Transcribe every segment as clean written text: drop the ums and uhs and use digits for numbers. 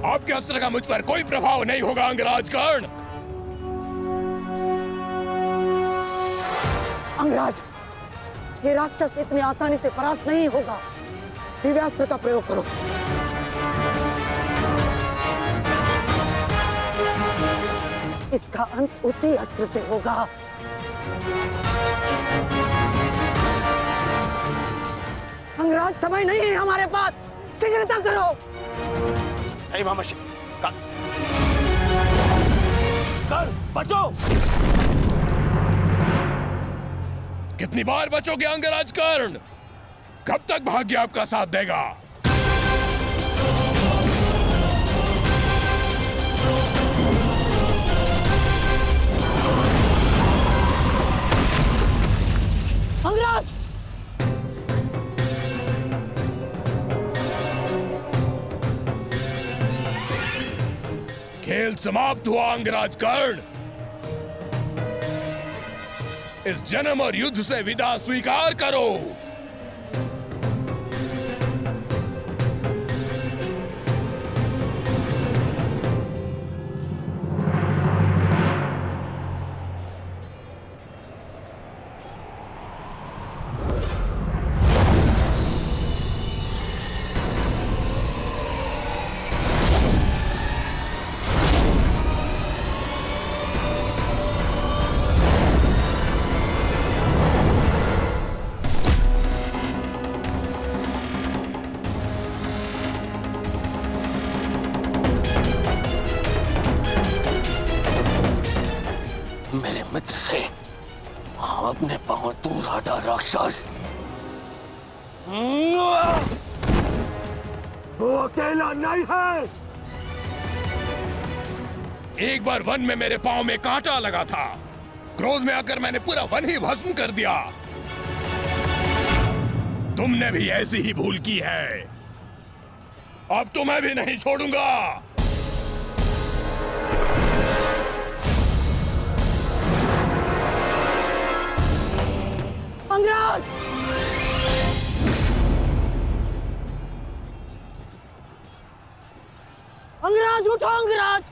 आपके अस्त्र का मुझ पर कोई प्रभाव नहीं होगा अंगराज कर्ण। अंगराज, ये राक्षस इतनी आसानी से परास्त नहीं होगा। दिव्यास्त्र का प्रयोग करो। इसका अंत उसी अस्त्र से होगा। अंगराज, समय नहीं है हमारे पास, शीघ्रता करो। कर बचो। कितनी बार बचोगे अंगराज कर्ण? कब तक भाग्य आपका साथ देगा? अंगराज! खेल समाप्त हुआ अंगराज कर्ण। इस जन्म और युद्ध से विदा स्वीकार करो। मेरे मित्र से अपने पांव दूर हटा राक्षस। वो अकेला नहीं है। एक बार वन में मेरे पांव में कांटा लगा था। क्रोध में आकर मैंने पूरा वन ही भस्म कर दिया। तुमने भी ऐसी ही भूल की है। अब तो मैं भी नहीं छोड़ूंगा। अंगराज! अंगराज, उठो अंगराज!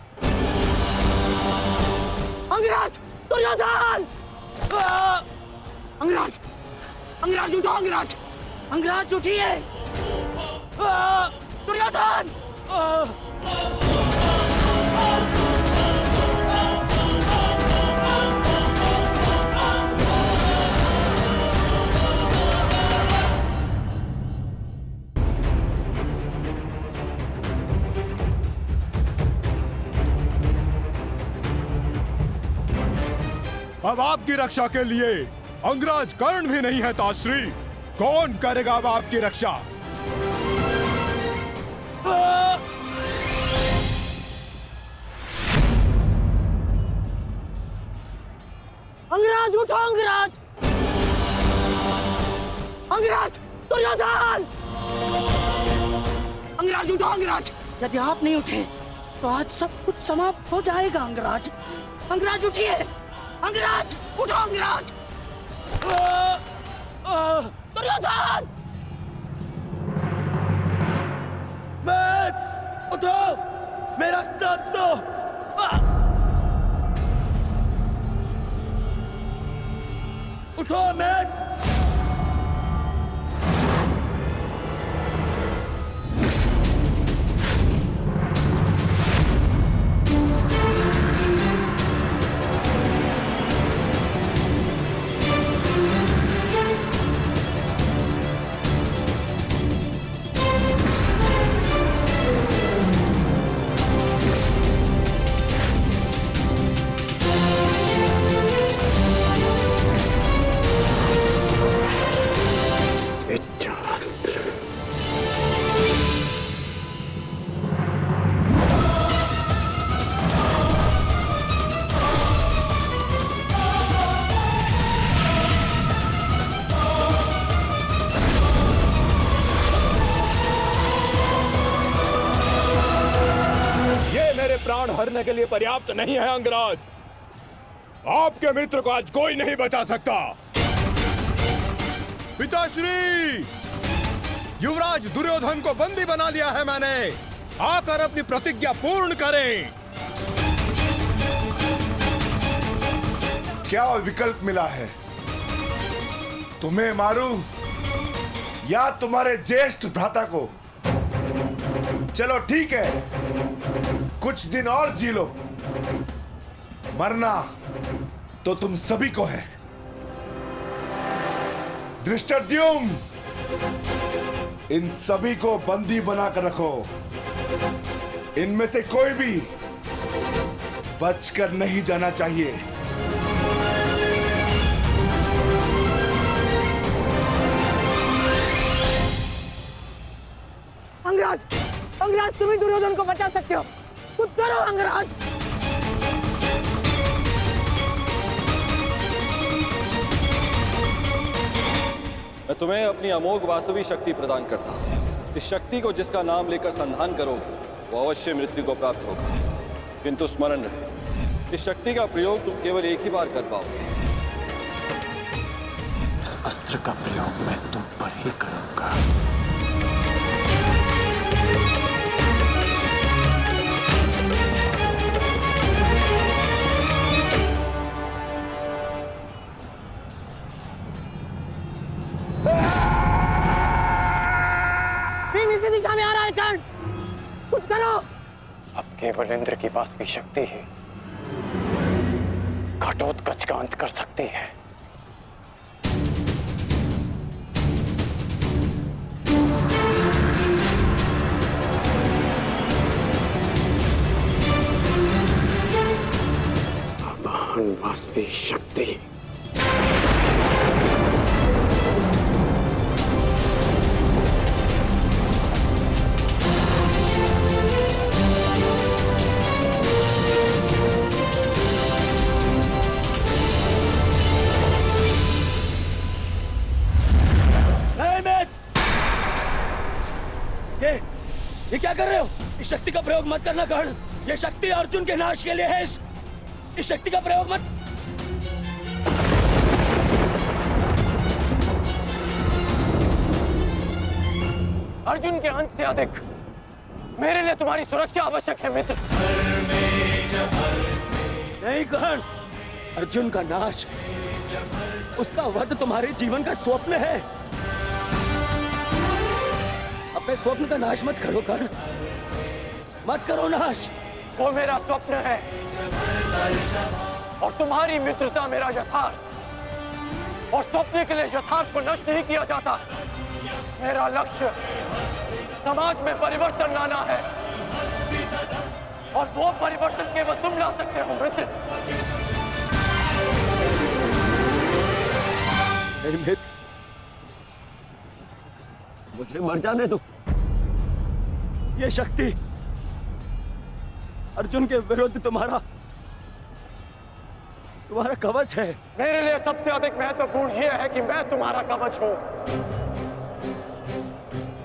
अंगराज! दुर्योधन! अंगराज! अंगराज, उठो अंगराज! अंगराज, उठिए! दुर्योधन! अब आपकी रक्षा के लिए अंगराज कर्ण भी नहीं है ताश्री। कौन करेगा अब आपकी रक्षा? अंगराज, उठो अंगराज! अंगराज! दुर्योधन! अंगराज, उठो अंगराज! यदि आप नहीं उठे तो आज सब कुछ समाप्त हो जाएगा अंगराज। अंगराज, उठिए! अंगराज, उठो अंगराज! दुर्योधन! मत उठो, मेरा साथ दो। उठो मत। प्राण हरने के लिए पर्याप्त नहीं है अंगराज। आपके मित्र को आज कोई नहीं बचा सकता। पिताश्री, युवराज दुर्योधन को बंदी बना लिया है मैंने। आकर अपनी प्रतिज्ञा पूर्ण करें। क्या विकल्प मिला है? तुम्हें मारूं या तुम्हारे ज्येष्ठ भ्राता को? चलो ठीक है, कुछ दिन और जी लो। मरना तो तुम सभी को है। धृष्टद्युम्न, इन सभी को बंदी बनाकर रखो। इनमें से कोई भी बचकर नहीं जाना चाहिए। अंगराज, अंगराज, तुम ही दुर्योधन को बचा सकते हो। कुछ करो अंगराज। मैं तुम्हें अपनी अमोघ वास्तविक शक्ति प्रदान करता हूँ। इस शक्ति को जिसका नाम लेकर संधान करोगे वो अवश्य मृत्यु को प्राप्त होगा। किंतु स्मरण रहे, इस शक्ति का प्रयोग तुम केवल एक ही बार कर पाओगे। इस अस्त्र का प्रयोग मैं तुम पर ही करूंगा। इसी दिशा में आ रहा है कर्ण। कुछ करो। अब केवल इंद्र की वास्तविक शक्ति ही घटोत्कच का अंत कर सकती है। आवाहन वास्तविक शक्ति। ये क्या कर रहे हो? इस शक्ति का प्रयोग मत करना कर्ण। ये शक्ति अर्जुन के नाश के लिए है। इस शक्ति का प्रयोग मत। अर्जुन के अंत से अधिक मेरे लिए तुम्हारी सुरक्षा आवश्यक है मित्र। नहीं कर्ण, अर्जुन का नाश, उसका वध तुम्हारे जीवन का स्वप्न है। अपने स्वप्न का नाश मत करो कर्ण, मत करो नाश। वो मेरा स्वप्न है और तुम्हारी मित्रता मेरा यथार्थ। और स्वप्न के लिए यथार्थ को नष्ट नहीं किया जाता। मेरा लक्ष्य समाज में परिवर्तन लाना है और वो परिवर्तन केवल तुम ला सकते हो मित्र। मित्र, मुझे मर जाने दो। ये शक्ति अर्जुन के विरुद्ध तुम्हारा कवच है। मेरे लिए सबसे अधिक महत्वपूर्ण यह है कि मैं तुम्हारा कवच हूं।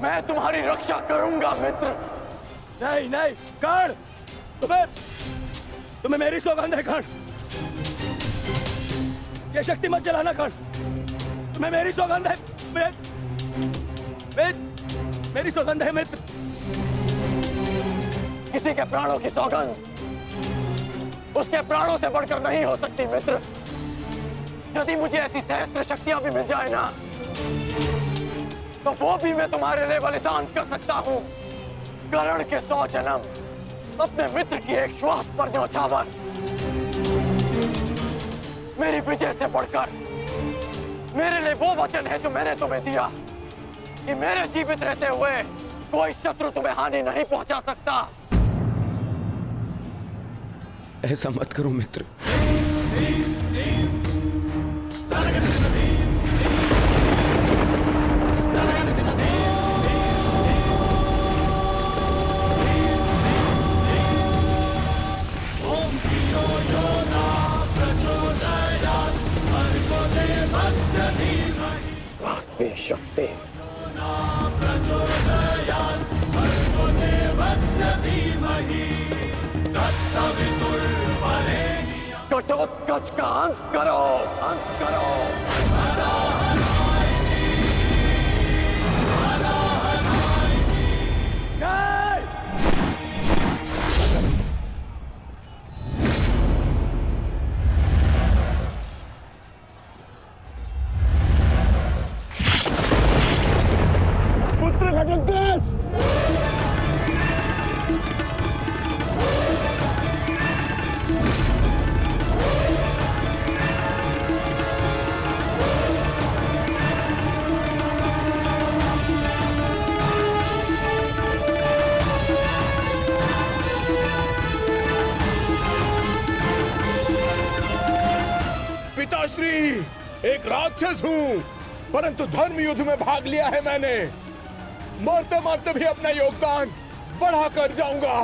मैं तुम्हारी रक्षा करूंगा मित्र। नहीं नहीं कर्ण, तुम्हें मेरी सौगंध है कर्ण। ये शक्ति मत चलाना कर्ण, तुम्हें मेरी सौगंध है। मेरी सौगंध है मित्र। किसी के प्राणों की सौगंध उसके प्राणों से बढ़कर नहीं हो सकती मित्र। यदि मुझे ऐसी सहस्त्र शक्तियां भी मिल जाए ना, तो वो भी मैं तुम्हारे लिए बलिदान कर सकता हूं। कर्ण के 100 जन्म, अपने मित्र की एक श्वास पर न्यौछावर। मेरी विजय से बढ़कर मेरे लिए वो वचन है जो मैंने तुम्हें दिया कि मेरे जीवित रहते हुए कोई शत्रु तुम्हें हानि नहीं पहुंचा सकता। ऐसा मत करो मित्र। वास्तविक शक्ति घटोत्कच का अंत करो, अंत करो। Let it go! पिताश्री, एक राक्षस हूँ, परंतु धर्म युद्ध में भाग लिया है मैंने। मरते मरते भी अपना योगदान बढ़ा कर जाऊंगा।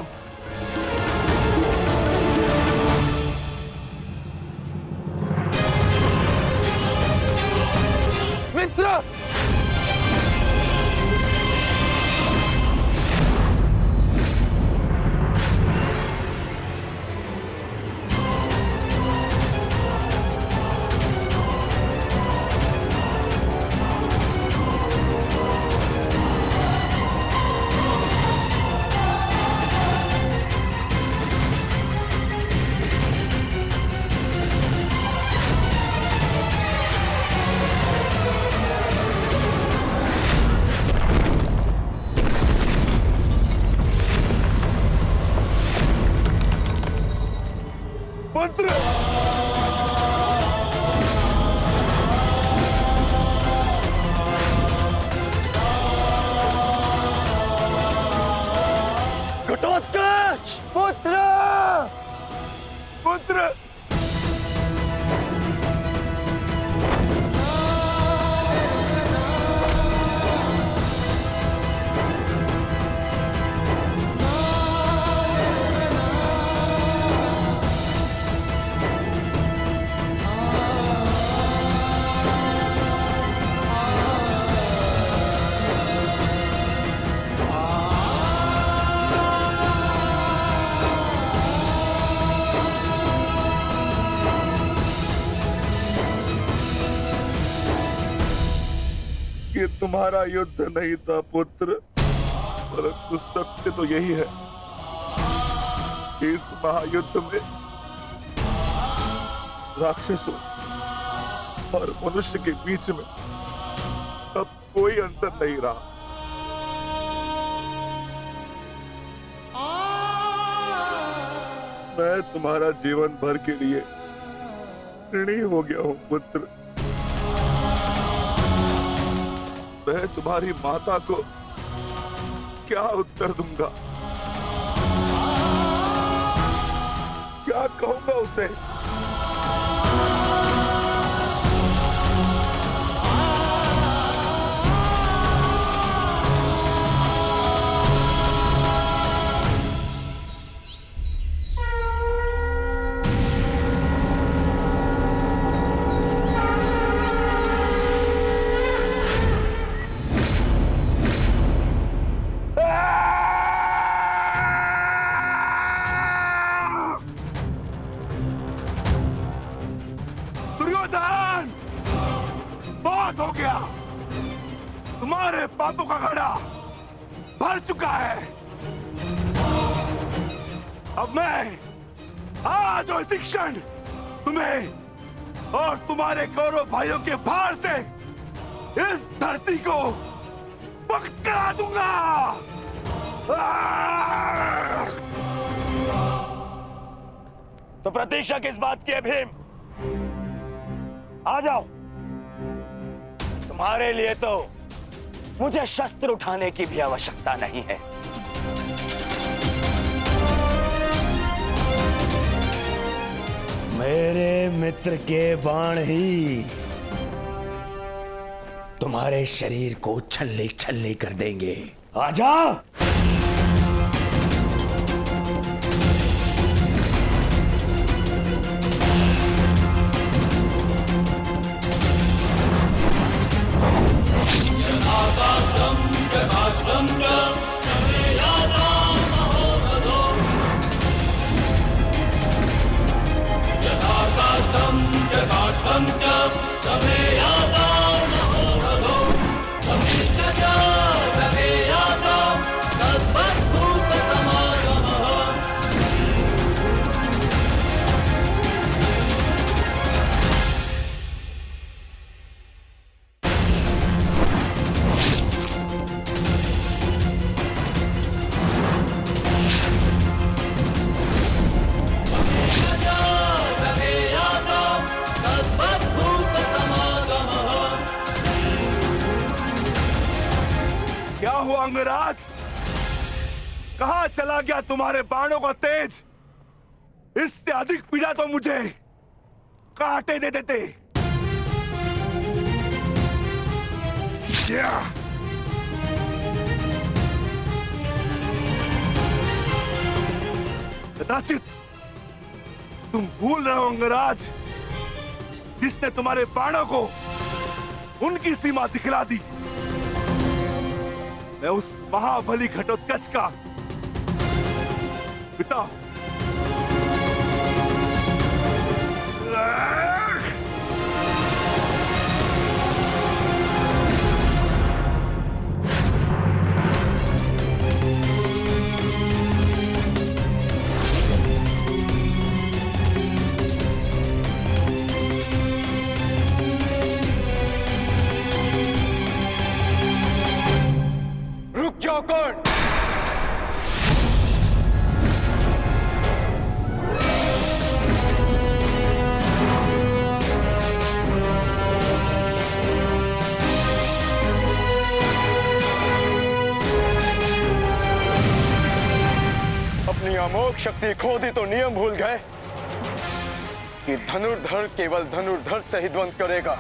मित्र! पुत्र, घटोत्कच! पुत्र! पुत्र, ये तुम्हारा युद्ध नहीं था पुत्र, परंतु सत्य तो यही है कि इस महायुद्ध में राक्षसों और मनुष्य के बीच में अब कोई अंतर नहीं रहा। मैं तुम्हारा जीवन भर के लिए ऋणी हो गया हूं पुत्र। मैं तुम्हारी माता को क्या उत्तर दूंगा, क्या कहूंगा उसे? दुर्योधन, बहुत हो गया। तुम्हारे पापों का घड़ा भर चुका है। अब मैं आज और इसी क्षण तुम्हें और तुम्हारे कौरव भाइयों के भार से इस धरती को मुक्त करा दूंगा। तो प्रतीक्षा किस बात की है भीम? आ जाओ। तुम्हारे लिए तो मुझे शस्त्र उठाने की भी आवश्यकता नहीं है। मेरे मित्र के बाण ही तुम्हारे शरीर को छल्ले छल्ले कर देंगे। आजा। क्या हुआ अंगराज? कहां चला गया तुम्हारे बाणों का तेज? इससे अधिक पीड़ा तो मुझे कांटे दे देते। कदाचित तुम भूल रहे हो अंगराज, जिसने तुम्हारे बाणों को उनकी सीमा दिखला दी। मैं उस महाबली घटोत्कच का पिता। रुक जाओ कर्ण। अपनी अमोघ शक्ति खो दी तो नियम भूल गए कि धनुर्धर केवल धनुर्धर से ही द्वंद करेगा,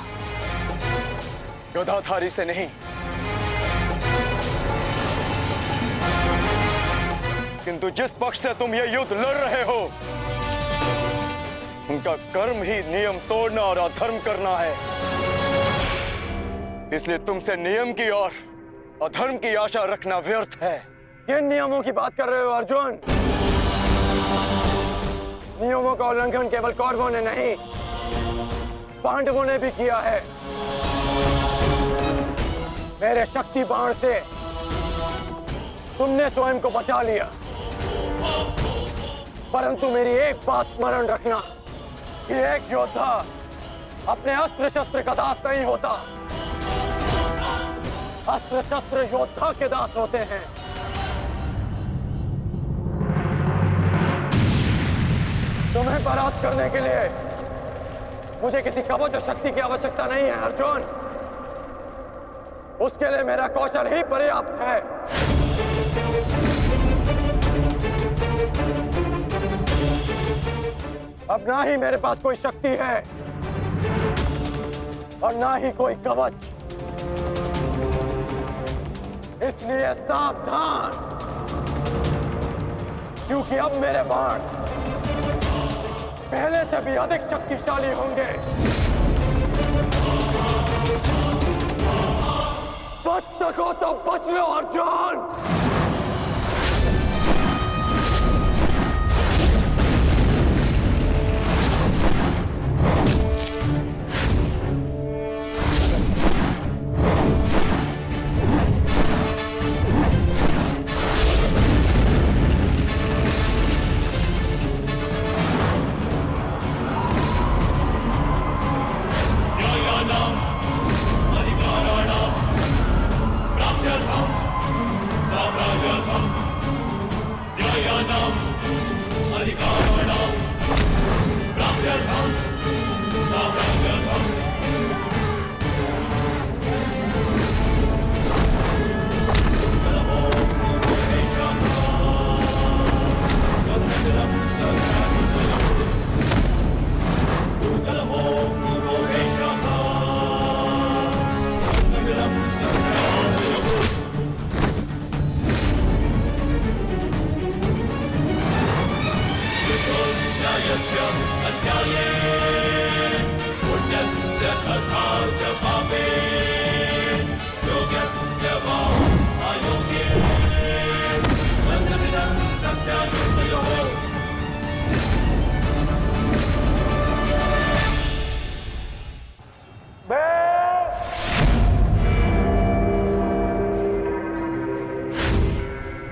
गदाधारी से नहीं। किंतु जिस पक्ष से तुम ये युद्ध लड़ रहे हो, उनका कर्म ही नियम तोड़ना और अधर्म करना है। इसलिए तुमसे नियम की और अधर्म की आशा रखना व्यर्थ है। किन नियमों की बात कर रहे हो अर्जुन? नियमों का उल्लंघन केवल कौरवों ने नहीं, पांडवों ने भी किया है। मेरे शक्ति बाण से तुमने स्वयं को बचा लिया, परंतु मेरी एक बात स्मरण रखना कि एक योद्धा अपने अस्त्र शस्त्र का दास नहीं होता। अस्त्र शस्त्र योद्धा के दास होते हैं। तुम्हें परास्त करने के लिए मुझे किसी कवच और शक्ति की आवश्यकता नहीं है अर्जुन। उसके लिए मेरा कौशल ही पर्याप्त है। अब ना ही मेरे पास कोई शक्ति है और ना ही कोई कवच, इसलिए सावधान, क्योंकि अब मेरे बाण पहले से भी अधिक शक्तिशाली होंगे। बच सको तो बच लो अर्जुन।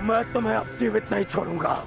मैं तुम्हें अब जीवित नहीं छोड़ूंगा।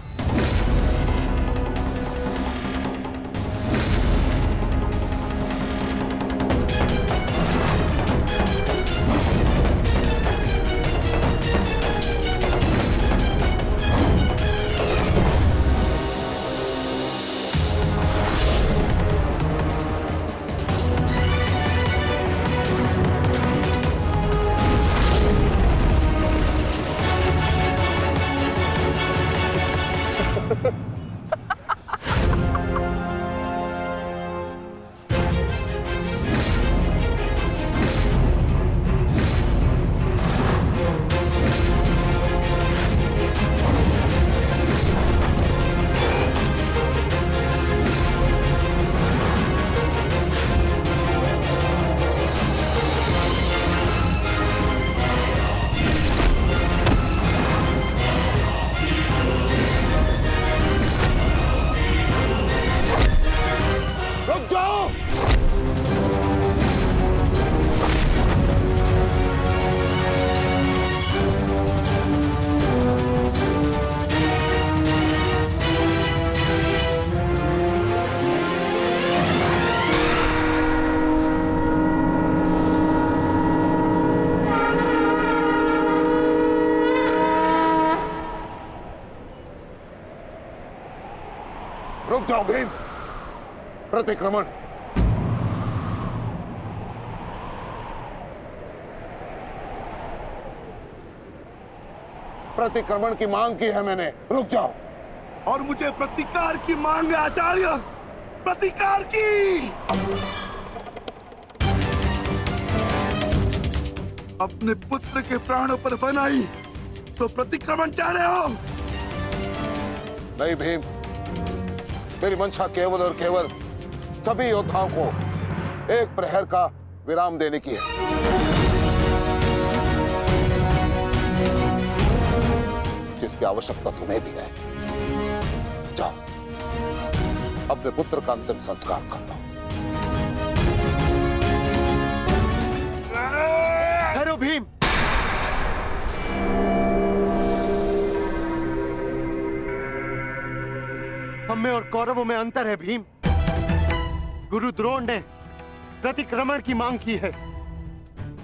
रुक जाओ भीम। प्रतिक्रमण। प्रतिक्रमण की मांग की है मैंने, रुक जाओ। और मुझे प्रतिकार की मांग है आचार्य, प्रतिकार की। अपने पुत्र के प्राणों पर बनाई तो प्रतिक्रमण चाह रहे हो? नहीं भीम, मेरी मंशा केवल और केवल सभी योद्धाओं को एक प्रहर का विराम देने की है। जिसकी आवश्यकता तुम्हें भी है। जाओ, अपने पुत्र का अंतिम संस्कार कर लो। करो भीम। हम में और कौरवों में अंतर है भीम। गुरु द्रोण ने प्रतिक्रमण की मांग की है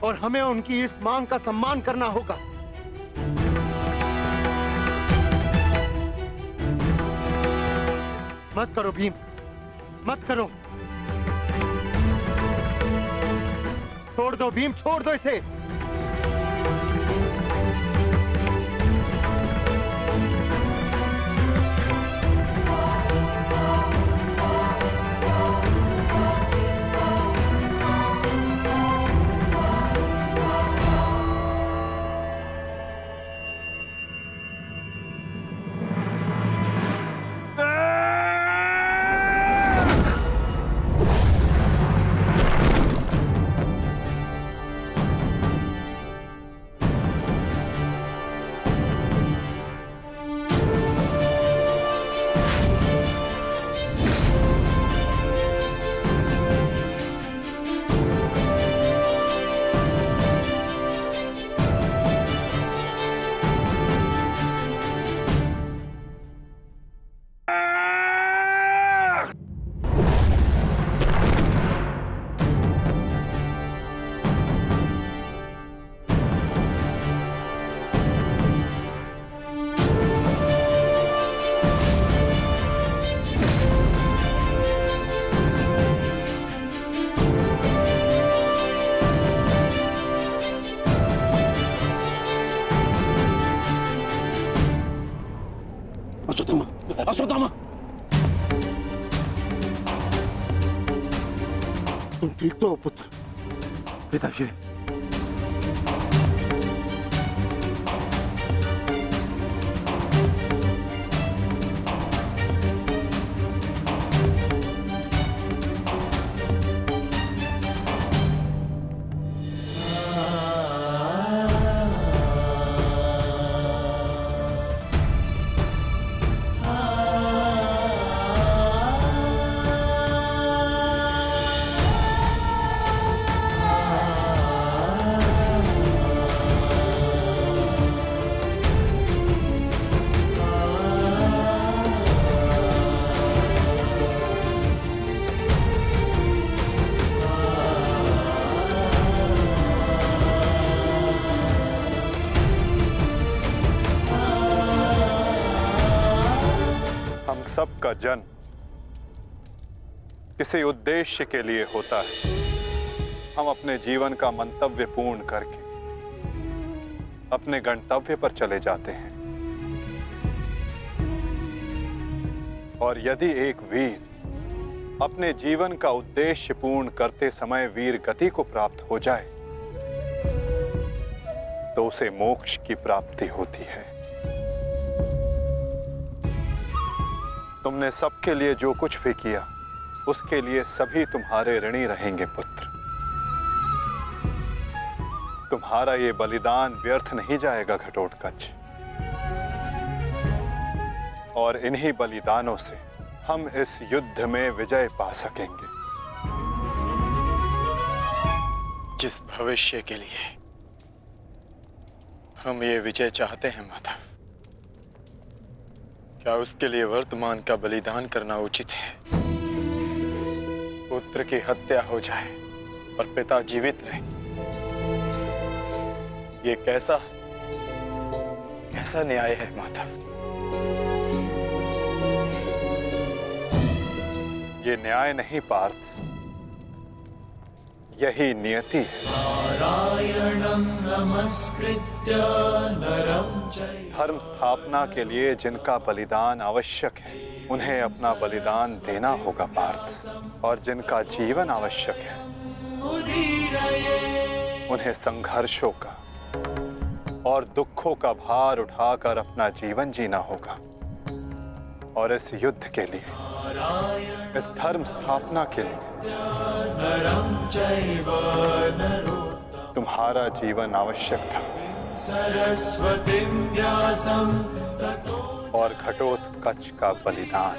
और हमें उनकी इस मांग का सम्मान करना होगा। मत करो भीम, मत करो। छोड़ दो भीम, छोड़ दो इसे। अश्वत्थामा, तुम ठीक तो हो पुत्र? पिताश्री, सबका जन्म किसी उद्देश्य के लिए होता है। हम अपने जीवन का मंतव्य पूर्ण करके अपने गंतव्य पर चले जाते हैं। और यदि एक वीर अपने जीवन का उद्देश्य पूर्ण करते समय वीर गति को प्राप्त हो जाए तो उसे मोक्ष की प्राप्ति होती है। तुमने सबके लिए जो कुछ भी किया उसके लिए सभी तुम्हारे ऋणी रहेंगे पुत्र। तुम्हारा ये बलिदान व्यर्थ नहीं जाएगा घटोत्कच। और इन्हीं बलिदानों से हम इस युद्ध में विजय पा सकेंगे। जिस भविष्य के लिए हम ये विजय चाहते हैं माधव, क्या उसके लिए वर्तमान का बलिदान करना उचित है? पुत्र की हत्या हो जाए और पिता जीवित रहे, ये कैसा न्याय है माधव? ये न्याय नहीं पार्थ, यही नियति है। धर्म स्थापना के लिए जिनका बलिदान आवश्यक है उन्हें अपना बलिदान देना होगा पार्थ, और जिनका जीवन आवश्यक है उन्हें संघर्षों का और दुखों का भार उठाकर अपना जीवन जीना होगा। और इस युद्ध के लिए, इस धर्म स्थापना के लिए तुम्हारा जीवन आवश्यक था, और घटोत्कच का बलिदान।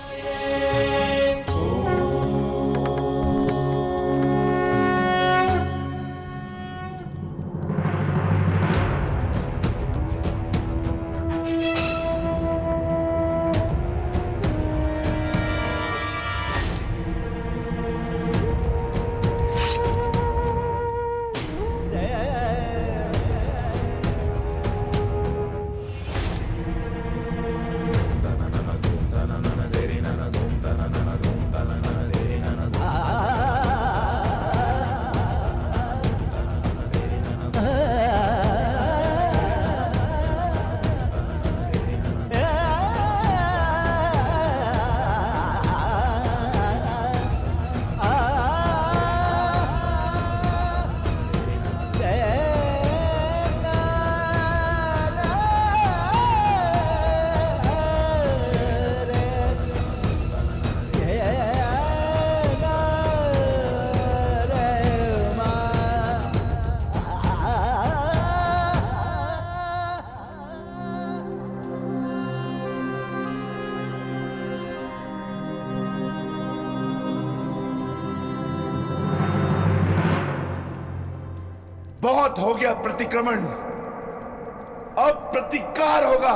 बहुत हो गया प्रतिक्रमण, अब प्रतिकार होगा।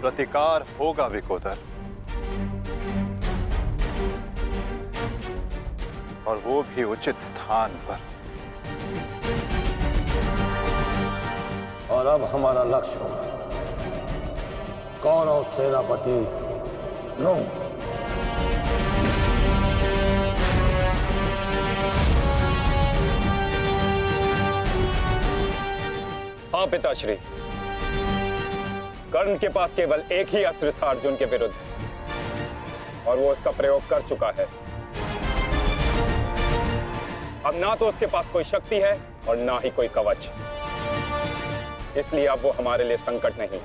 प्रतिकार होगा विकोदर, और वो भी उचित स्थान पर। और अब हमारा लक्ष्य होगा कौरव सेनापति द्रोण। हाँ पिताश्री, कर्ण के पास केवल एक ही अस्त्र था अर्जुन के विरुद्ध, और वो उसका प्रयोग कर चुका है। अब ना तो उसके पास कोई शक्ति है और ना ही कोई कवच, इसलिए अब वो हमारे लिए संकट नहीं,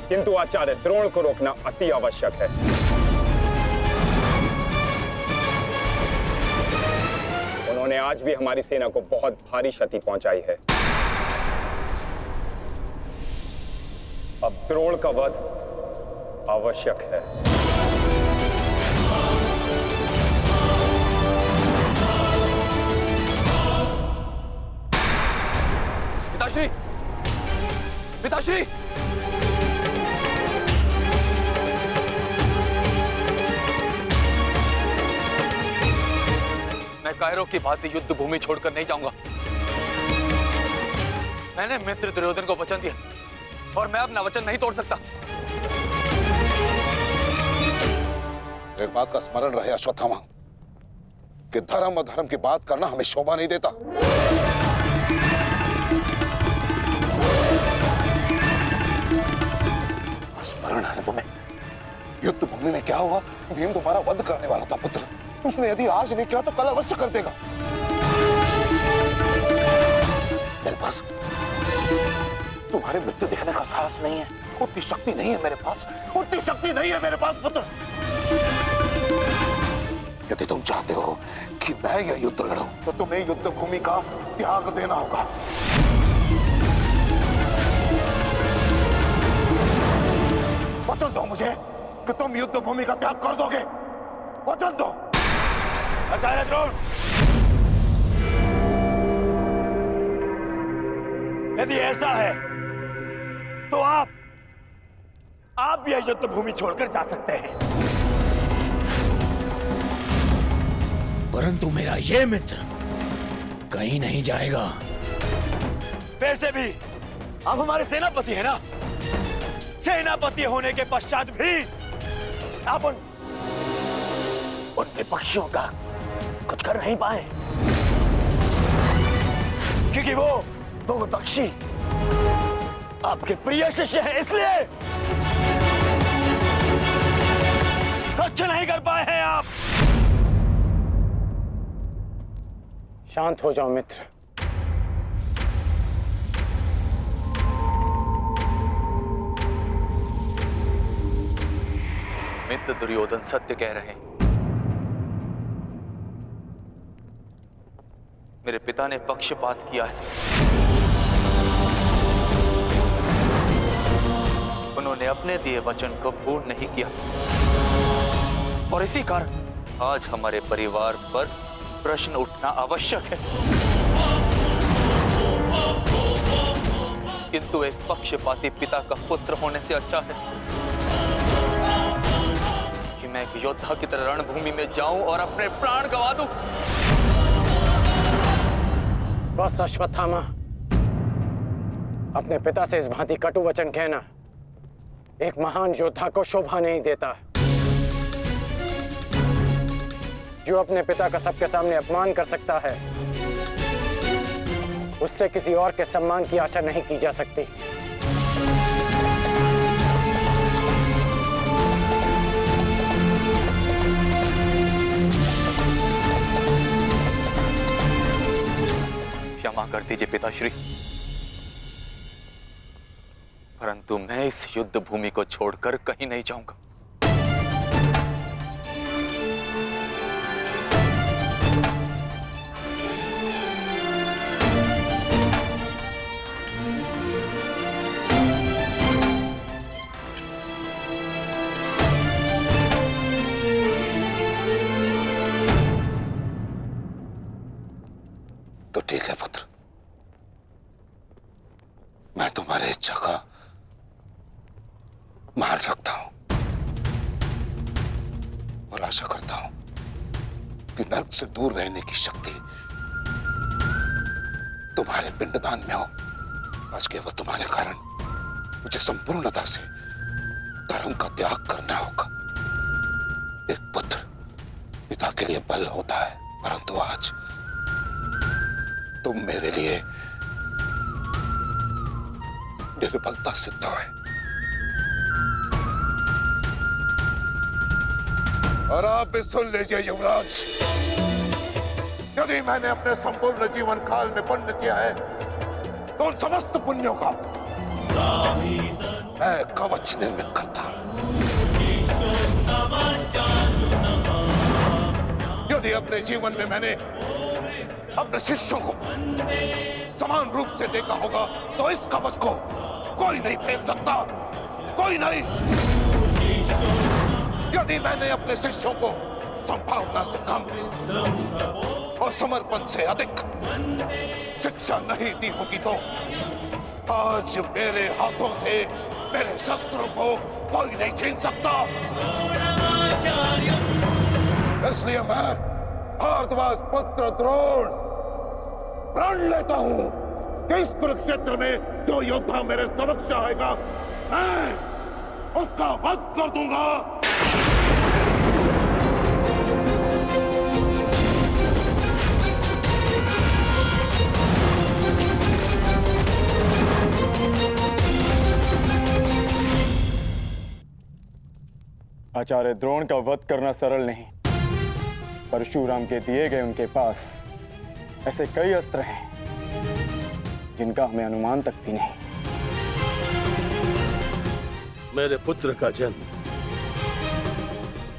किंतु आचार्य द्रोण को रोकना अति आवश्यक है। उन्होंने आज भी हमारी सेना को बहुत भारी क्षति पहुंचाई है। अब द्रोण का वध आवश्यक है। पिताश्री, पिताश्री, मैं कायरों की भांति युद्ध भूमि छोड़कर नहीं जाऊंगा। मैंने मित्र दुर्योधन को वचन दिया और मैं अपना वचन नहीं तोड़ सकता। एक बात का स्मरण रहे अश्वत्थामा, कि धर्म और धर्म की बात करना हमें शोभा नहीं देता। स्मरण है तुम्हें युद्ध भूमि में क्या हुआ? भीम तुम्हारा वध करने वाला था पुत्र, उसने यदि आज नहीं किया तो कल अवश्य कर देगा। मेरे पास तुम्हारे मृत्यु देखने का साहस नहीं है, उतनी शक्ति नहीं है मेरे पास, उतनी शक्ति नहीं है मेरे पास पुत्र। यदि तुम चाहते हो कि मैं यह युद्ध लड़ूं, तो तुम्हें युद्ध भूमि का त्याग देना होगा। वचन दो मुझे कि तुम युद्ध भूमि का त्याग कर दोगे, वचन दो। आचार्य द्रोण, यदि ऐसा है तो आप यह युद्ध भूमि छोड़कर जा सकते हैं, परंतु मेरा ये मित्र कहीं नहीं जाएगा। वैसे भी आप हमारे सेनापति हैं ना। सेनापति होने के पश्चात भी आप उन विपक्षियों का कुछ कर नहीं पाए, क्योंकि वो विपक्षी आपके प्रिय शिष्य है, इसलिए कुछ नहीं कर पाए हैं आप। शांत हो जाओ मित्र। मित्र दुर्योधन सत्य कह रहे हैं। मेरे पिता ने पक्षपात किया है। उन्होंने अपने दिए वचन को पूर्ण नहीं किया और इसी कारण आज हमारे परिवार पर प्रश्न उठना आवश्यक है। किंतु एक पक्षपाती पिता का पुत्र होने से अच्छा है कि मैं एक योद्धा की तरह रणभूमि में जाऊं और अपने प्राण गंवा दूं। बस अश्वत्थामा, अपने पिता से इस भांति कटु वचन कहना एक महान योद्धा को शोभा नहीं देता। जो अपने पिता का सबके सामने अपमान कर सकता है, उससे किसी और के सम्मान की आशा नहीं की जा सकती। क्षमा कर दीजिए पिताश्री, परंतु मैं इस युद्ध भूमि को छोड़कर कहीं नहीं जाऊंगा। तो ठीक है पुत्र, मैं तुम्हारे इच्छा का मान रखता हूं और आशा करता हूं कि नर्क से दूर रहने की शक्ति तुम्हारे पिंडदान में हो। आज केवल तुम्हारे कारण मुझे संपूर्णता से धर्म का त्याग करना होगा। एक पुत्र पिता के लिए बल होता है, परंतु आज तुम मेरे लिए निर्बलता सिद्ध है। और आप भी सुन लीजिए युवराज, यदि मैंने अपने संपूर्ण जीवन काल में पुण्य किया है तो उन समस्त पुण्यों का मैं कवच निर्मित करता। यदि अपने जीवन में मैंने अपने शिष्यों को समान रूप से देखा होगा तो इस कवच को कोई नहीं फेंक सकता, कोई नहीं। यदि मैंने अपने शिष्यों को संभावना से कम और समर्पण से अधिक शिक्षा नहीं दी होगी तो आज मेरे हाथों से मेरे शस्त्रों को कोई नहीं छीन सकता। इसलिए मैं भारद्वाज पुत्र द्रोण प्रण लेता हूं कि इस कुरुक्षेत्र में जो योद्धा मेरे समक्ष आएगा मैं उसका वध कर दूंगा। आचार्य द्रोण का वध करना सरल नहीं। परशुराम के दिए गए उनके पास ऐसे कई अस्त्र हैं जिनका हमें अनुमान तक भी नहीं। मेरे पुत्र का जन्म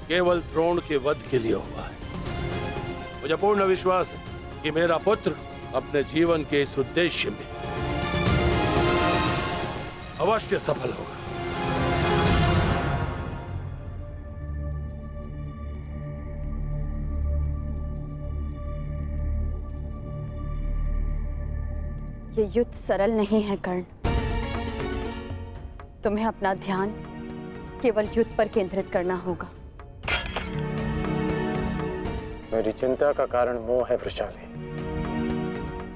केवल द्रोण के वध के लिए हुआ है। मुझे पूर्ण विश्वास है कि मेरा पुत्र अपने जीवन के इस उद्देश्य में अवश्य सफल होगा। ये युद्ध सरल नहीं है कर्ण। तुम्हें अपना ध्यान केवल युद्ध पर केंद्रित करना होगा। मेरी चिंता का कारण मोह है वृषाली।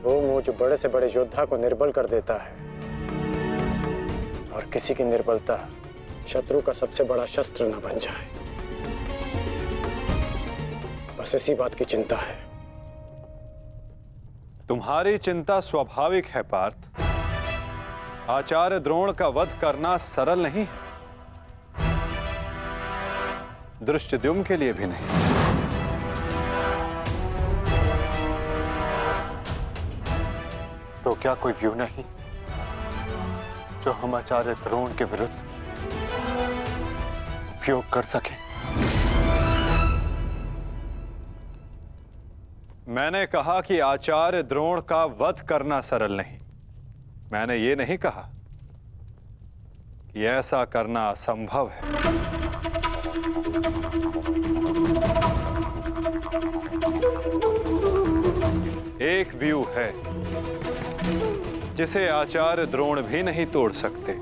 वो मोह जो बड़े से बड़े योद्धा को निर्बल कर देता है और किसी की निर्बलता शत्रु का सबसे बड़ा शस्त्र न बन जाए। बस इसी बात की चिंता है। तुम्हारी चिंता स्वाभाविक है पार्थ। आचार्य द्रोण का वध करना सरल नहीं है, दृष्टद्युम्न के लिए भी नहीं। तो क्या कोई व्यू नहीं जो हम आचार्य द्रोण के विरुद्ध उपयोग कर सके? मैंने कहा कि आचार्य द्रोण का वध करना सरल नहीं। मैंने ये नहीं कहा कि ऐसा करना असंभव है। एक व्यू है जिसे आचार्य द्रोण भी नहीं तोड़ सकते।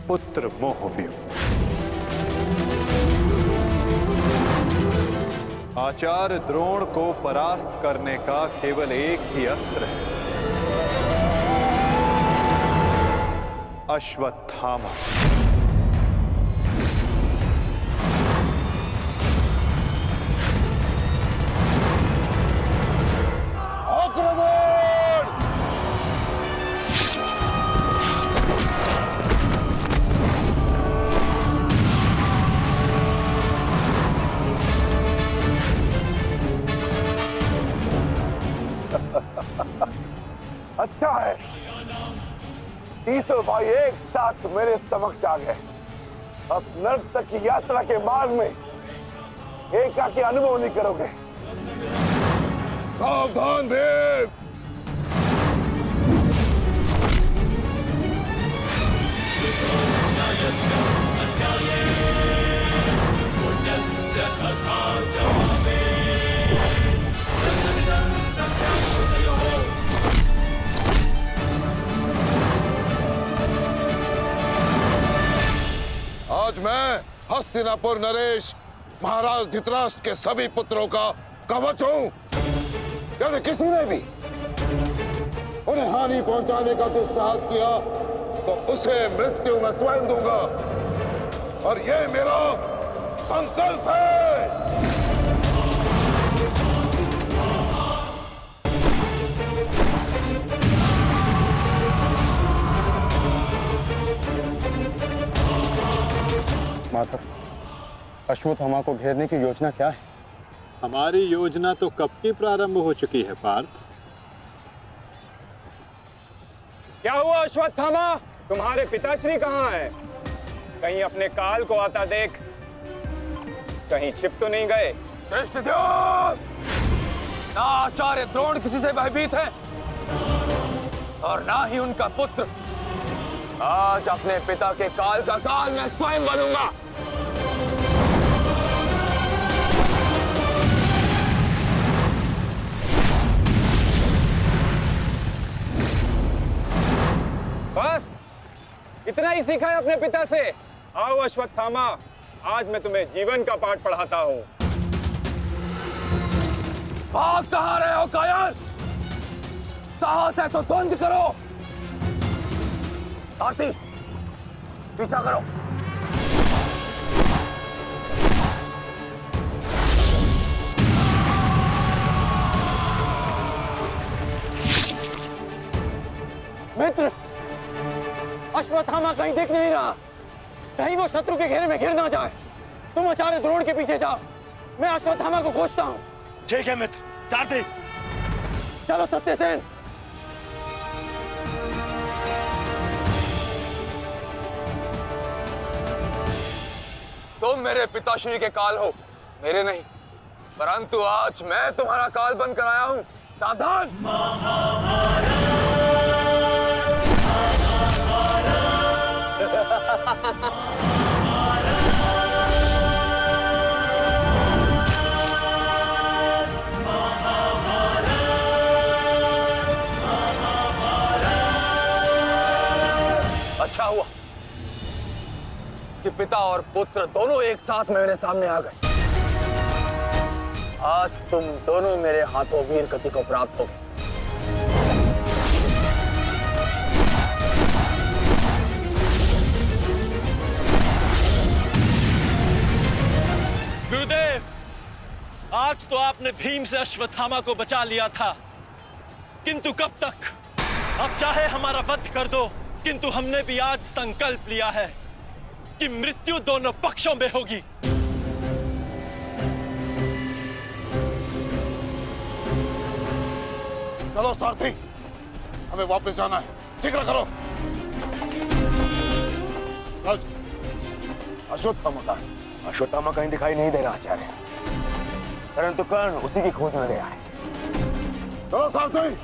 पुत्र मोह व्यू। आचार्य द्रोण को परास्त करने का केवल एक ही अस्त्र है, अश्वत्थामा। अच्छा है, तीसों भाई एक साथ मेरे समक्ष आ गए। अब नर्क तक की यात्रा के मार्ग में एकाकी अनुभव नहीं करोगे। सावधान भीम! आज मैं हस्तिनापुर नरेश महाराज धृतराष्ट्र के सभी पुत्रों का कवच हूं। यदि किसी ने भी उन्हें हानि पहुंचाने का दुस्साहस किया तो उसे मृत्यु मैं स्वयं दूंगा, और ये मेरा संकल्प है। माधव, अश्वत्थामा को घेरने की योजना क्या है? हमारी योजना तो कब की प्रारंभ हो चुकी है पार्थ। क्या हुआ अश्वत्थामा? तुम्हारे पिताश्री कहाँ हैं? कहीं अपने काल को आता देख कहीं छिप तो नहीं गए? दृष्टद्युम्न! ना आचार्य द्रोण किसी से भयभीत है और ना ही उनका पुत्र। आज अपने पिता के काल का काल मैं स्वयं बनूंगा। बस इतना ही सीखा है अपने पिता से? आओ अश्वत्थामा, आज मैं तुम्हें जीवन का पाठ पढ़ाता हूं। भाग कहां रहे हो कायर? साहस है तो द्वंद्व करो। आरती, पीछा करो। मित्र, अश्वत्थामा कहीं दिख नहीं रहा। कहीं वो शत्रु के घेरे में गिर ना जाए। तुम आचार्य द्रोण के पीछे जाओ, मैं अश्वत्थामा को खोजता हूँ। ठीक है मित्र, जाते। चलो सत्यसेन। तुम मेरे पिताश्री के काल हो, मेरे नहीं। परंतु आज मैं तुम्हारा काल बनकर आया हूं। सावधान! अच्छा हुआ कि पिता और पुत्र दोनों एक साथ मेरे सामने आ गए। आज तुम दोनों मेरे हाथों वीर गति को प्राप्त हो गए। आज तो आपने भीम से अश्वत्थामा को बचा लिया था, किंतु कब तक? अब चाहे हमारा वध कर दो, किंतु हमने भी आज संकल्प लिया है कि मृत्यु दोनों पक्षों में होगी। चलो सारथी, हमें वापस जाना है। शीघ्र करो। अश्वत्थामा का अश्वत्थामा कहीं दिखाई नहीं दे रहा आचार्य, परंतु कर्ण उसी की खोज में गया है। चलो सारथी।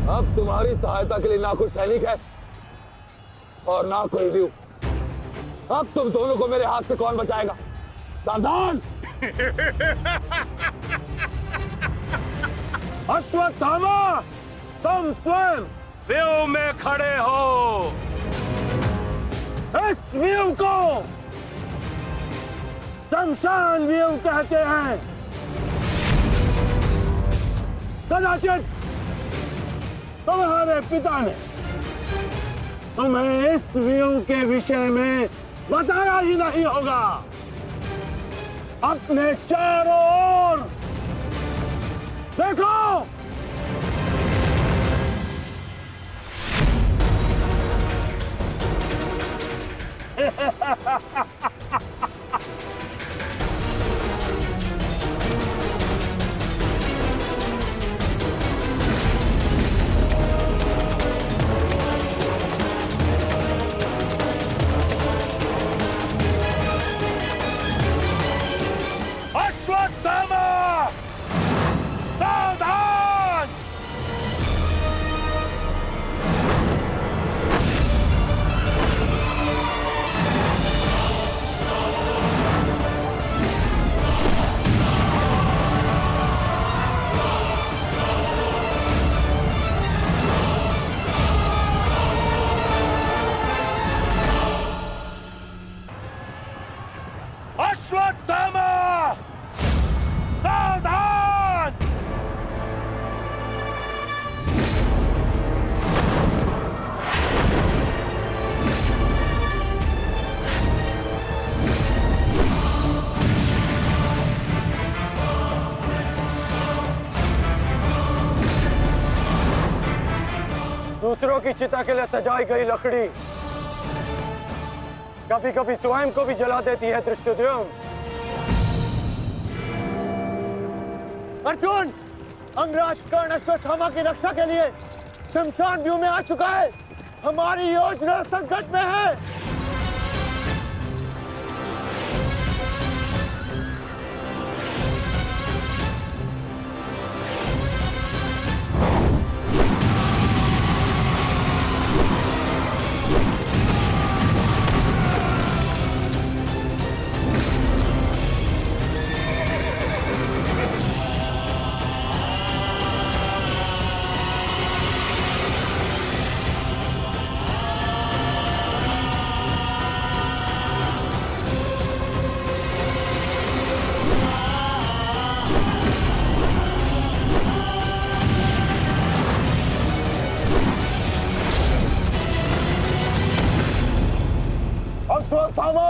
अब तुम्हारी सहायता के लिए ना कोई सैनिक है और ना कोई व्यू। अब तुम दोनों को मेरे हाथ से कौन बचाएगा? सावधान! अश्वत्थामा, तुम स्वयं व्यू में खड़े हो। इस व्यू को शमशान व्यू कहते हैं। कदाचित तुम्हारे पिता ने तुम्हें इस व्यू के विषय में बताया ही नहीं होगा। अपने चारों ओर देखो। अश्वत्थामा, सावधान! अश्वत्थामा, सावधान! दूसरों की चिता के लिए सजाई गई लकड़ी कभी कभी स्वयं को भी जला देती है धृष्टद्युम्न। अर्जुन, अंगराज कर्ण अश्वत्थामा की रक्षा के लिए शमशान व्यू में आ चुका है। हमारी योजना संकट में है। अश्वत्थामा!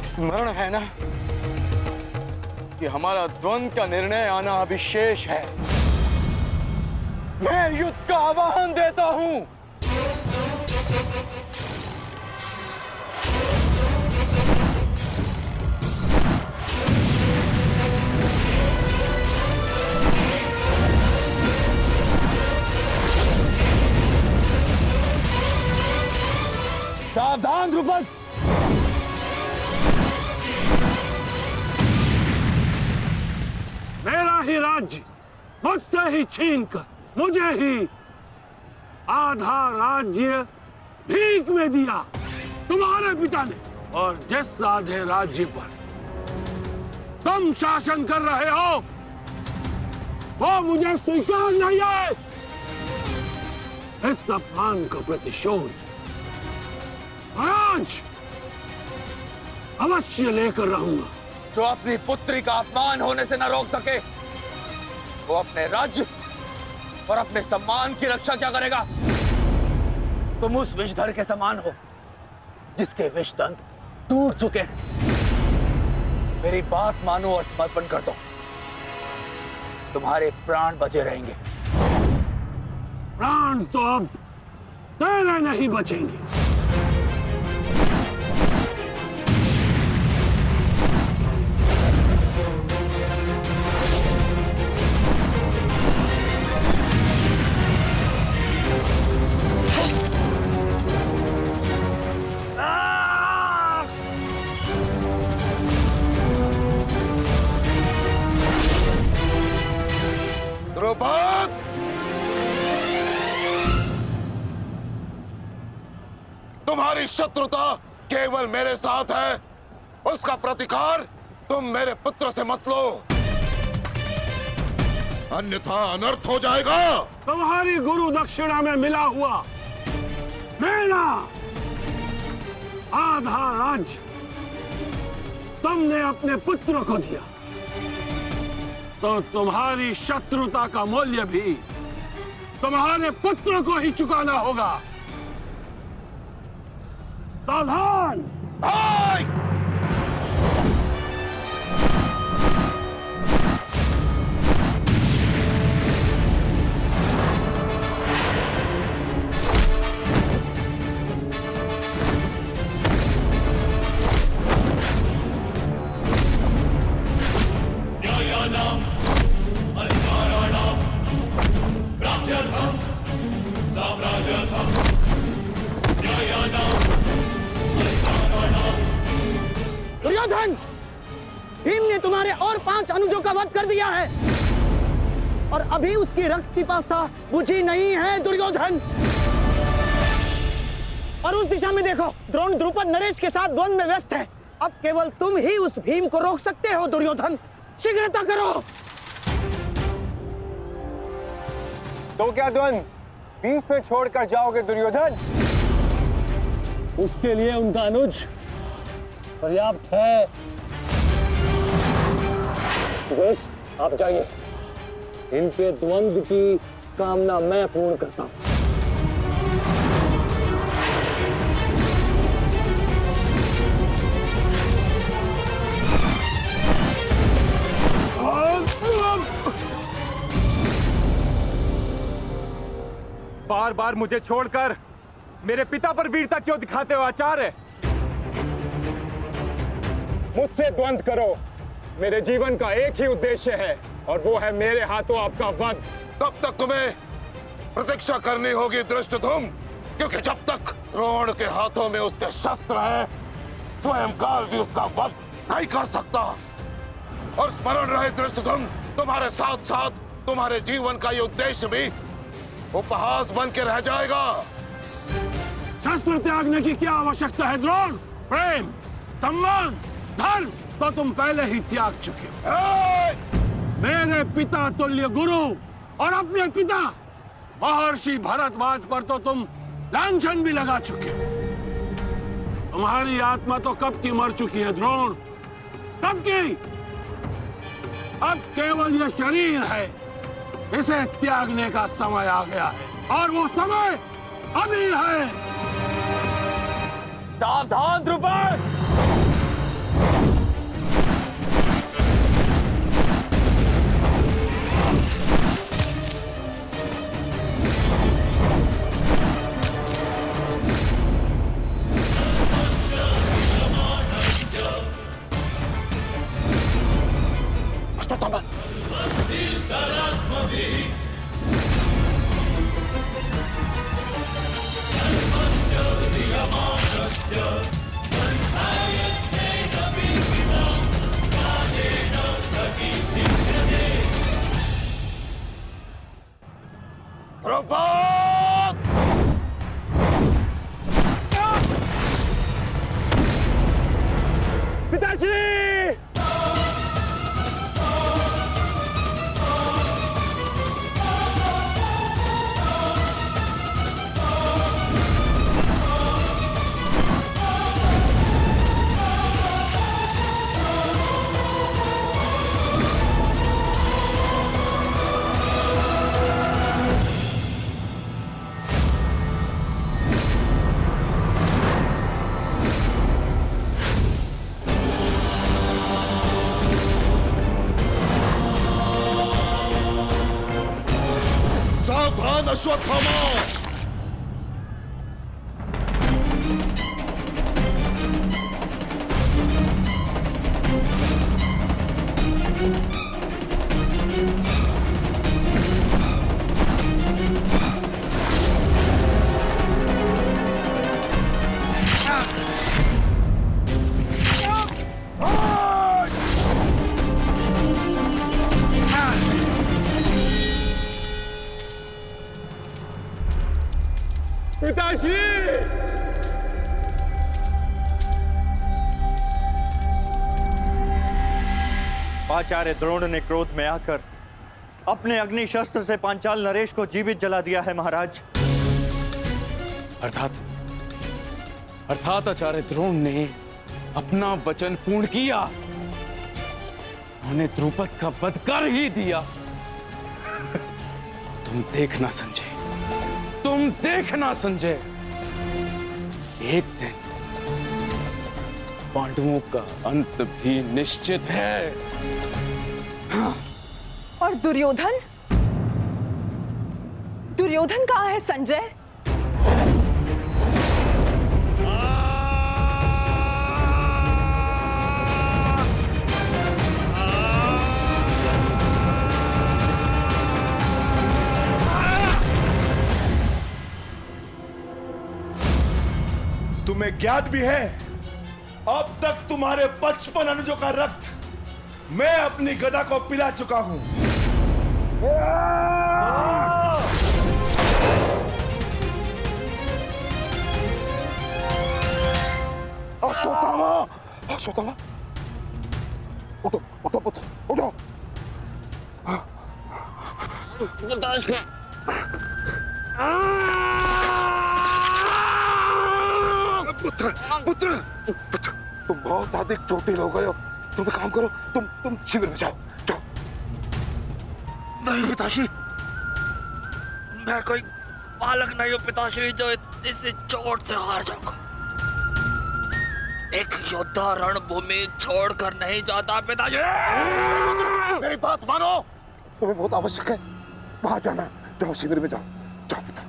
स्मरण है ना कि हमारा द्वंद्व का निर्णय आना अभी शेष है। मैं युद्ध का आह्वान देता हूं। सावधान द्रुपद। मेरा ही राज्य मुझसे ही छीनकर मुझे ही आधा राज्य भीख में दिया तुम्हारे पिता ने, और जिस आधे राज्य पर तुम शासन कर रहे हो वो मुझे स्वीकार नहीं है। इस अपमान का प्रतिशोध आज अवश्य लेकर रहूंगा। जो अपनी पुत्री का अपमान होने से न रोक सके वो अपने राज्य और अपने सम्मान की रक्षा क्या करेगा? तुम उस विषधर के समान हो जिसके विषदंत टूट चुके हैं। मेरी बात मानो और समर्पण कर दो, तुम्हारे प्राण बचे रहेंगे। प्राण तो अब तेरे नहीं बचेंगे। द्रुपद, तुम्हारी शत्रुता केवल मेरे साथ है, उसका प्रतिकार तुम मेरे पुत्र से मत लो, अन्यथा अनर्थ हो जाएगा। तुम्हारी गुरु दक्षिणा में मिला हुआ मेरा आधा राज्य तुमने अपने पुत्र को दिया, तो तुम्हारी शत्रुता का मूल्य भी तुम्हारे पुत्र को ही चुकाना होगा। सावधान! दुर्योधन, भीम ने तुम्हारे और 5 अनुजों का वध कर दिया है और अभी उसकी रक्त पिपासा बुझी नहीं है दुर्योधन। और उस दिशा में देखो, द्रोण द्रुपद नरेश के साथ द्वंद्व में व्यस्त है। अब केवल तुम ही उस भीम को रोक सकते हो दुर्योधन, शीघ्रता करो। तो क्या द्वंद्व बीच में छोड़कर जाओगे दुर्योधन? उसके लिए उनका अनुज पर्याप्त है। बेस्ट, आप जाइए, इनके द्वंद्व की कामना मैं पूर्ण करता हूं। बार बार मुझे छोड़कर मेरे पिता पर वीरता क्यों दिखाते हो आचार्य? मुझसे द्वंद्व करो, मेरे जीवन का एक ही उद्देश्य है और वो है मेरे हाथों आपका वध। तब तक तुम्हें प्रतीक्षा करनी होगी धृष्टद्युम्न, क्योंकि जब तक द्रोण के हाथों में उसके शस्त्र है स्वयं काल भी उसका वध नहीं कर सकता। और स्मरण रहे धृष्टद्युम्न, तुम्हारे साथ साथ तुम्हारे जीवन का ये उद्देश्य भी उपहास बन के रह जाएगा। शस्त्र त्यागने की क्या आवश्यकता है द्रोण? प्रेम, सम्मान, धर्म तो तुम पहले ही त्याग चुके हो। मेरे पिता तुल्य गुरु और अपने पिता महर्षि भरद्वाज पर तो तुम लांछन भी लगा चुके हो। तुम्हारी आत्मा तो कब की मर चुकी है द्रोण, कब की। अब केवल यह शरीर है, इसे त्यागने का समय आ गया है और वो समय अभी है। सावधान द्रुपद! पिताश्री! सावधान अश्वत्थामा! पिताश्री! आचार्य द्रोण ने क्रोध में आकर अपने अग्नि शस्त्र से पांचाल नरेश को जीवित जला दिया है महाराज। अर्थात आचार्य द्रोण ने अपना वचन पूर्ण किया। उन्होंने द्रुपद का वध कर ही दिया। तुम देखना संजय, तुम देखना संजय, एक दिन पांडवों का अंत भी निश्चित है। हाँ। और दुर्योधन? दुर्योधन कहाँ है संजय? तुम्हें ज्ञात भी है, अब तक तुम्हारे 55 अनुजों का रक्त मैं अपनी गदा को पिला चुका हूं। अश्वत्थामा! अश्वत्थामा! उठो, उठो पुत्र, उठो। पुत्र, पुत्र, पुत्र, तुम बहुत अधिक चोटिल हो गए हो। तुम एक काम करो, तुम शिविर में जाओ, जाओ। नहीं पिताश्री, मैं कोई बालक नहीं हूँ पिताश्री जो इस चोट से हार जाऊंगा। एक योद्धा रणभूमि छोड़कर नहीं जाता पिताश्री। मेरी बात मानो, तुम्हें बहुत आवश्यक है वहां जाना। जाओ शिविर में जाओ, जाओ पुत्र,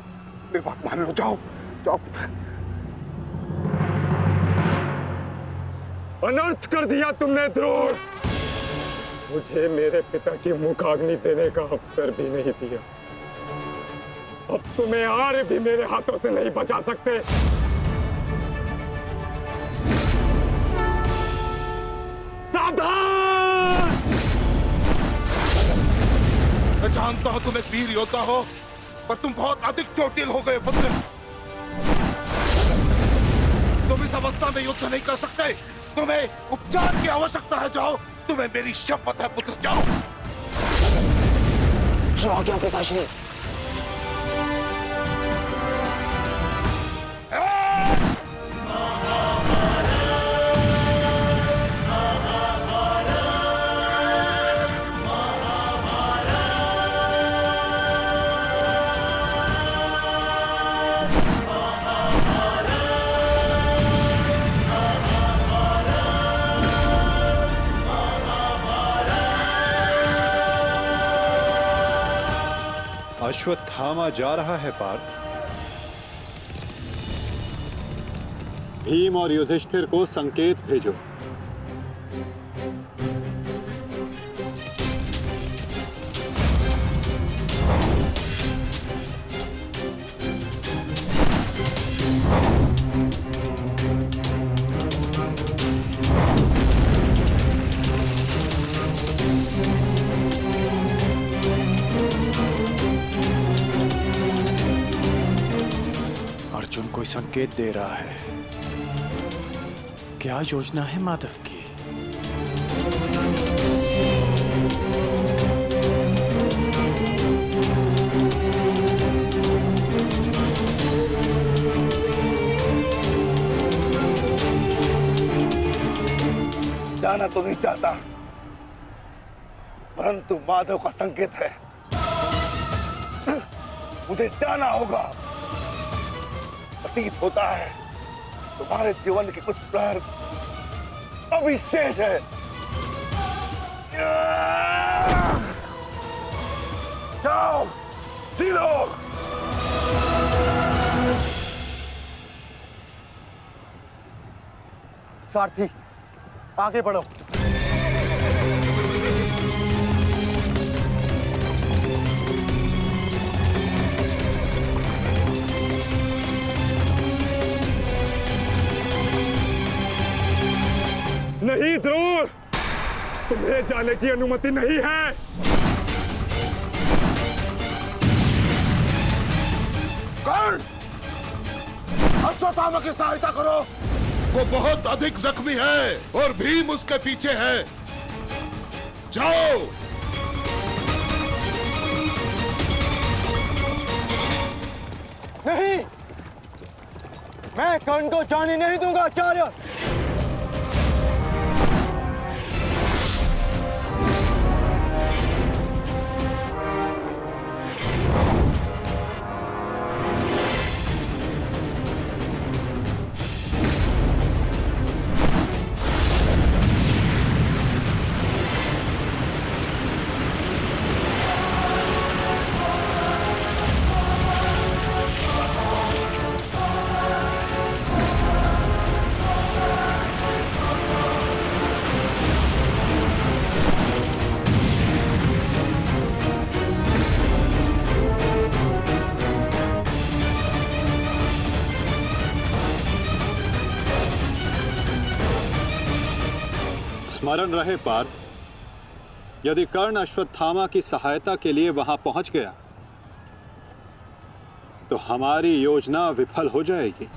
मेरी बात मान लो, जाओ, जाओ पुत्र। अनर्थ कर दिया तुमने द्रोण। मुझे मेरे पिता की मुखाग्नि देने का अवसर भी नहीं दिया। अब तुम्हें आर्य भी मेरे हाथों से नहीं बचा सकते। सावधान! मैं जानता हूं तुम एक वीर योद्धा हो, पर तुम बहुत अधिक चोटिल हो गए पुत्र। तुम इस अवस्था में युद्ध नहीं कर सकते। तुम्हें उपचार की आवश्यकता है। जाओ, तुम्हें मेरी शपथ है पुत्र, जाओ। जो आ गया पिताश्री। अश्वत्थामा जा रहा है पार्थ। भीम और युधिष्ठिर को संकेत भेजो। अर्जुन कोई संकेत दे रहा है। क्या योजना है माधव की? जाना तो नहीं चाहता, परंतु माधव का संकेत है, मुझे जाना होगा। प्रतीत होता है तुम्हारे जीवन के कुछ प्रहर अभी शेष है। जाओ, जी लो। सारथी, आगे बढ़ो। नहीं द्रोण, तुम्हें जाने की अनुमति नहीं है। कर्ण, अश्वत्थामा की सहायता करो। वो बहुत अधिक जख्मी है और भीम उसके पीछे है। जाओ। नहीं, मैं कर्ण को जाने नहीं दूंगा आचार्य। स्मरण रहे पार्थ, यदि कर्ण अश्वत्थामा की सहायता के लिए वहां पहुंच गया तो हमारी योजना विफल हो जाएगी।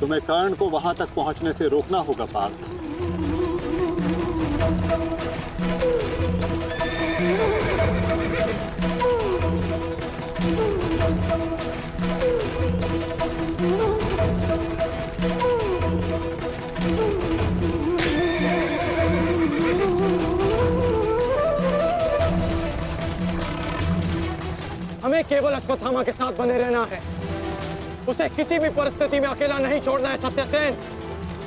तुम्हें कर्ण को वहां तक पहुंचने से रोकना होगा पार्थ। हमें केवल अश्वत्थामा के साथ बने रहना है। उसे किसी भी परिस्थिति में अकेला नहीं छोड़ना है। सत्यसेन,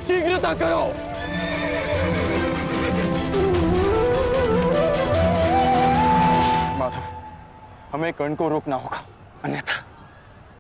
शीघ्रता करो। माधव, हमें कर्ण को रोकना होगा, अन्यथा